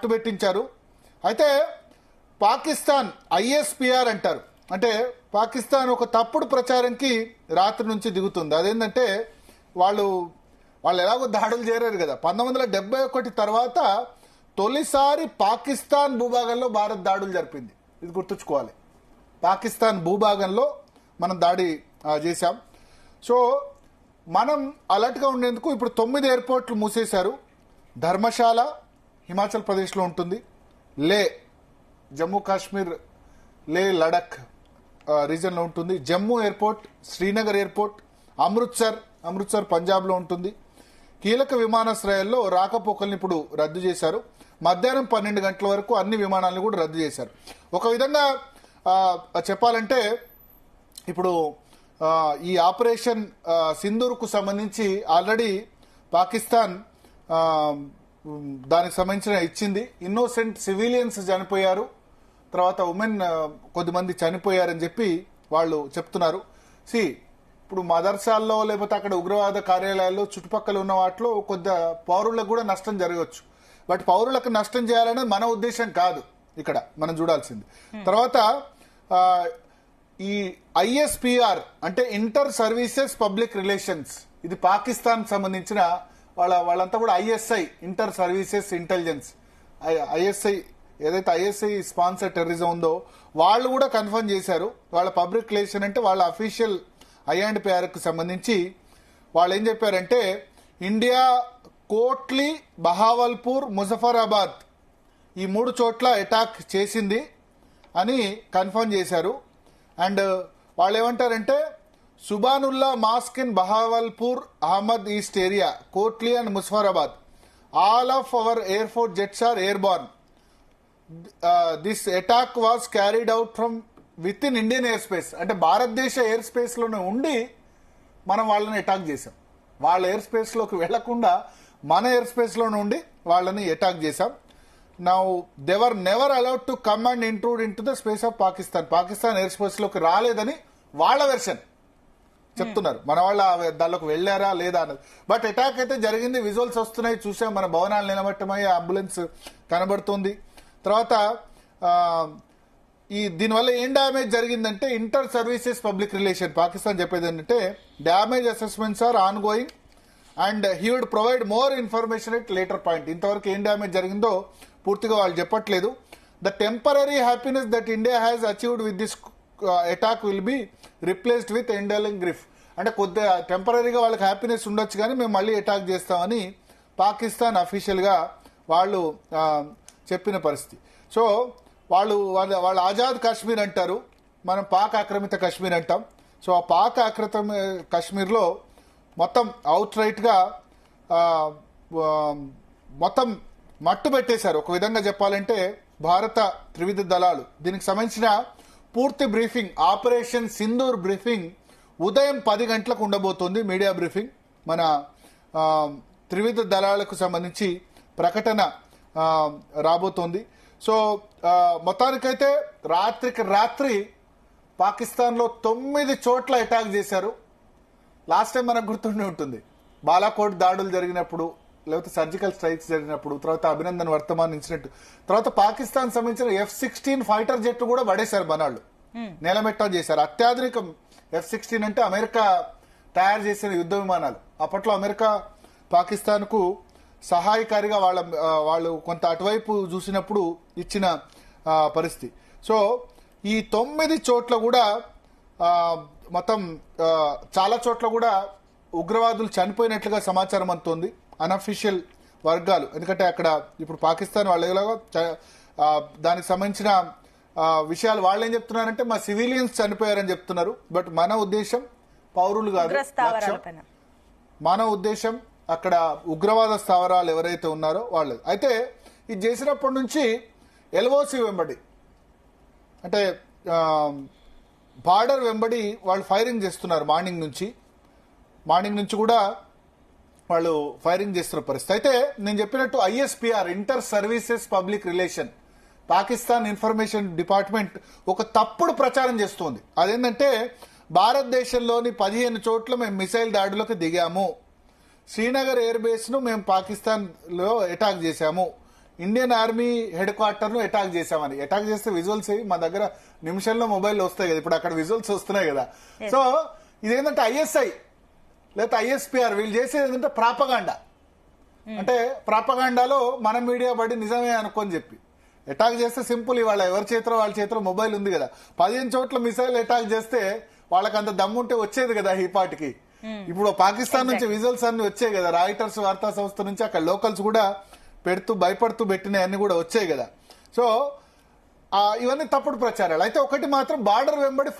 మట్టుబెట్టించారు. అయితే పాకిస్తాన్ ISPR అంటారు, అంటే పాకిస్తాన్ ఒక తప్పుడు ప్రచారంకి రాత్రి నుంచి దిగుతుంది. అదేంటంటే వాళ్ళు ఎలాగో దాడులు చేరారు కదా. 1971 తర్వాత తొలిసారి పాకిస్తాన్ భూభాగంలో భారత్ దాడులు జరిపింది. ఇది గుర్తుంచుకోవాలి. పాకిస్తాన్ భూభాగంలో మనం దాడి చేశాం. సో మనం అలర్ట్గా ఉండేందుకు ఇప్పుడు 9 ఎయిర్పోర్ట్లు మూసేశారు. ధర్మశాల హిమాచల్ ప్రదేశ్లో ఉంటుంది, లే జమ్మూ కాశ్మీర్ లే లడక్ రీజన్లో ఉంటుంది, జమ్మూ ఎయిర్పోర్ట్, శ్రీనగర్ ఎయిర్పోర్ట్, అమృత్సర్ పంజాబ్లో ఉంటుంది. కీలక విమానాశ్రయాల్లో రాకపోకల్ని ఇప్పుడు రద్దు చేశారు. మధ్యాహ్నం 12 గంటల వరకు అన్ని విమానాలను కూడా రద్దు చేశారు. ఒక విధంగా చెప్పాలంటే ఇప్పుడు ఈ ఆపరేషన్ సింధూర్కు సంబంధించి ఆల్రెడీ పాకిస్తాన్ దానికి సంబంధించిన ఇచ్చింది. ఇన్నోసెంట్ సివిలియన్స్ చనిపోయారు, తర్వాత ఉమెన్ కొద్దిమంది చనిపోయారని చెప్పి వాళ్ళు చెప్తున్నారు. ఇప్పుడు మదర్సాల్లో లేకపోతే అక్కడ ఉగ్రవాద కార్యాలయాల్లో చుట్టుపక్కల ఉన్న వాటిలో కొద్ది పౌరులకు కూడా నష్టం జరగవచ్చు. బట్ పౌరులకు నష్టం చేయాలనేది మన ఉద్దేశం కాదు ఇక్కడ మనం చూడాల్సింది. తర్వాత ఈ ISPR అంటే ఇంటర్ సర్వీసెస్ పబ్లిక్ రిలేషన్స్, ఇది పాకిస్తాన్ సంబంధించిన వాళ్ళంతా కూడా ISI inter services intelligence, ISI ఏదైతే ISI స్పాన్సర్ టెర్రరిజం ఉందో వాళ్ళు కూడా కన్ఫర్మ్ చేశారు. వాళ్ళ పబ్లిక్ రిలేషన్ అంటే వాళ్ళ అఫీషియల్ IPRకి సంబంధించి వాళ్ళు ఏం చెప్పారంటే ఇండియా కోట్లీ, బహావల్పూర్, ముజఫరాబాద్ ఈ 3 చోట్ల అటాక్ చేసింది అని కన్ఫర్మ్ చేశారు. అండ్ వాళ్ళు ఏమంటారంటే Subhanallah mosque in Bahawalpur, Ahmad east area, Kotli and Muzaffarabad, all of our air force jets are airborne. This attack was carried out from within Indian air space, అంటే భారతదేశ ఎయిర్ స్పేస్ లోనే ఉండి మనం వాళ్ళని అటాక్ చేశాం. వాళ్ళ ఎయిర్ స్పేస్ లోకి వెళ్లకుండా మన ఎయిర్ స్పేస్ లోనే ఉండి వాళ్ళని అటాక్ చేశాం. Now they were never allowed to come and intrude in to the space of Pakistan air space లోకి రాలేదని వాళ్ళ వెర్షన్ చెప్తున్నారు. మన వాళ్ళ దానిలోకి వెళ్లారా లేదా అన్నది. బట్ అటాక్ అయితే జరిగింది, విజువల్స్ వస్తున్నాయి, చూసాం. మన భవనాలు నిలబట్టమై అంబులెన్స్ కనబడుతుంది. తర్వాత దీనివల్ల ఏం డ్యామేజ్ జరిగిందంటే inter services public relation Pakistan చెప్పేది ఏంటంటే damage assessments are ongoing and he would provide more information at later point. ఇంతవరకు ఏం డ్యామేజ్ జరిగిందో పూర్తిగా వాళ్ళు చెప్పట్లేదు. The temporary happiness that India has achieved with this attack will be replaced with unending grief, అంటే కొద్దిగా టెంపరీగా వాళ్ళకి హ్యాపీనెస్ ఉండొచ్చు కానీ మేము మళ్ళీ అటాక్ చేస్తామని పాకిస్తాన్ అఫీషియల్గా వాళ్ళు చెప్పిన పరిస్థితి. సో వాళ్ళు ఆజాద్ కాశ్మీర్ అంటారు, మనం పాక్ ఆక్రమిత కాశ్మీర్ అంటాం. సో ఆ పాక్ ఆక్రమిత కాశ్మీర్లో మొత్తం అవుట్ రైట్గా మొత్తం మట్టు పెట్టేశారు. ఒక విధంగా చెప్పాలంటే భారత త్రివిధ దళాలు దీనికి సంబంధించిన పూర్తి బ్రీఫింగ్, ఆపరేషన్ సింధూర్ బ్రీఫింగ్ ఉదయం 10 గంటలకు ఉండబోతోంది. మీడియా బ్రీఫింగ్ మన త్రివిధ దళాలకు సంబంధించి ప్రకటన రాబోతోంది. సో మొత్తానికైతే రాత్రికి రాత్రి పాకిస్తాన్లో 9 చోట్ల అటాక్ చేశారు. లాస్ట్ టైం మనకు గుర్తుండి ఉంటుంది, బాలాకోట్ దాడులు జరిగినప్పుడు, లేకపోతే సర్జికల్ స్ట్రైక్స్ జరిగినప్పుడు, తర్వాత అభినందన్ వర్తమాన్ ఇన్సిడెంట్, తర్వాత పాకిస్తాన్ సంబంధించిన F-16 ఫైటర్ జెట్ కూడా పడేశారు మనవాళ్ళు, నేలమెట్టా చేశారు. అత్యాధునిక F-16 అంటే అమెరికా తయారు చేసిన యుద్ధ విమానాలు. అప్పట్లో అమెరికా పాకిస్తాన్ కు సహాయకారిగా వాళ్ళు కొంత అటువైపు చూసినప్పుడు ఇచ్చిన పరిస్థితి. సో ఈ 9 చోట్ల కూడా మొత్తం చాలా చోట్ల కూడా ఉగ్రవాదులు చనిపోయినట్లుగా సమాచారం అందుతోంది, అనఫీషియల్ వర్గాలు. ఎందుకంటే అక్కడ ఇప్పుడు పాకిస్తాన్ వాళ్ళ దానికి సంబంధించిన విషయాలు వాళ్ళు ఏం చెప్తున్నారంటే మా సివిలియన్స్ చనిపోయారని చెప్తున్నారు. బట్ మన ఉద్దేశం పౌరులు కాదు, మన ఉద్దేశం అక్కడ ఉగ్రవాద స్థావరాలు ఎవరైతే ఉన్నారో వాళ్ళు. అయితే ఇది చేసినప్పటి నుంచి LOC వెంబడి అంటే బార్డర్ వెంబడి వాళ్ళు ఫైరింగ్ చేస్తున్నారు. మార్నింగ్ నుంచి కూడా వాళ్ళు ఫైరింగ్ చేస్తున్న పరిస్థితి. అయితే నేను చెప్పినట్టు ISPR inter services public relation Pakistan information department ఒక తప్పుడు ప్రచారం చేస్తోంది. అదేంటంటే భారతదేశంలోని 15 చోట్ల మేము మిసైల్ దాడులకు దిగాము, శ్రీనగర్ ఎయిర్ బేస్ ను మేము పాకిస్తాన్ లో అటాక్ చేశాము, ఇండియన్ ఆర్మీ హెడ్ క్వార్టర్ ను అటాక్ చేశామని. అటాక్ చేస్తే విజువల్స్ మా దగ్గర నిమిషంలో మొబైల్ వస్తాయి కదా, ఇప్పుడు అక్కడ విజువల్స్ వస్తున్నాయి కదా. సో ఇదేంటంటే ఐఎస్ఐ లేదా ఐఎస్పిఆర్ వీళ్ళు చేసేది ఏంటంటే ప్రాపగాండా. అంటే ప్రాపగాండాలో మన మీడియా బడి నిజమే అనుకొని చెప్పి అటాక్ చేస్తే సింపుల్. ఇవాళ ఎవరి చేతిలో వాళ్ళ చేతిలో మొబైల్ ఉంది కదా. 15 చోట్ల మిసైల్ అటాక్ చేస్తే వాళ్ళకి అంత దమ్ముంటే వచ్చేది కదా ఈ పాటికి. ఇప్పుడు పాకిస్తాన్ నుంచి విజువల్స్ అన్ని వచ్చాయి కదా, రాయిటర్స్ వార్తా సంస్థ నుంచి అక్కడ లోకల్స్ కూడా పెడుతూ భయపడుతూ పెట్టినవి అన్ని కూడా వచ్చాయి కదా. సో ఇవన్నీ తప్పుడు ప్రచారాలు. అయితే ఒకటి మాత్రం బార్డర్ వెంబడి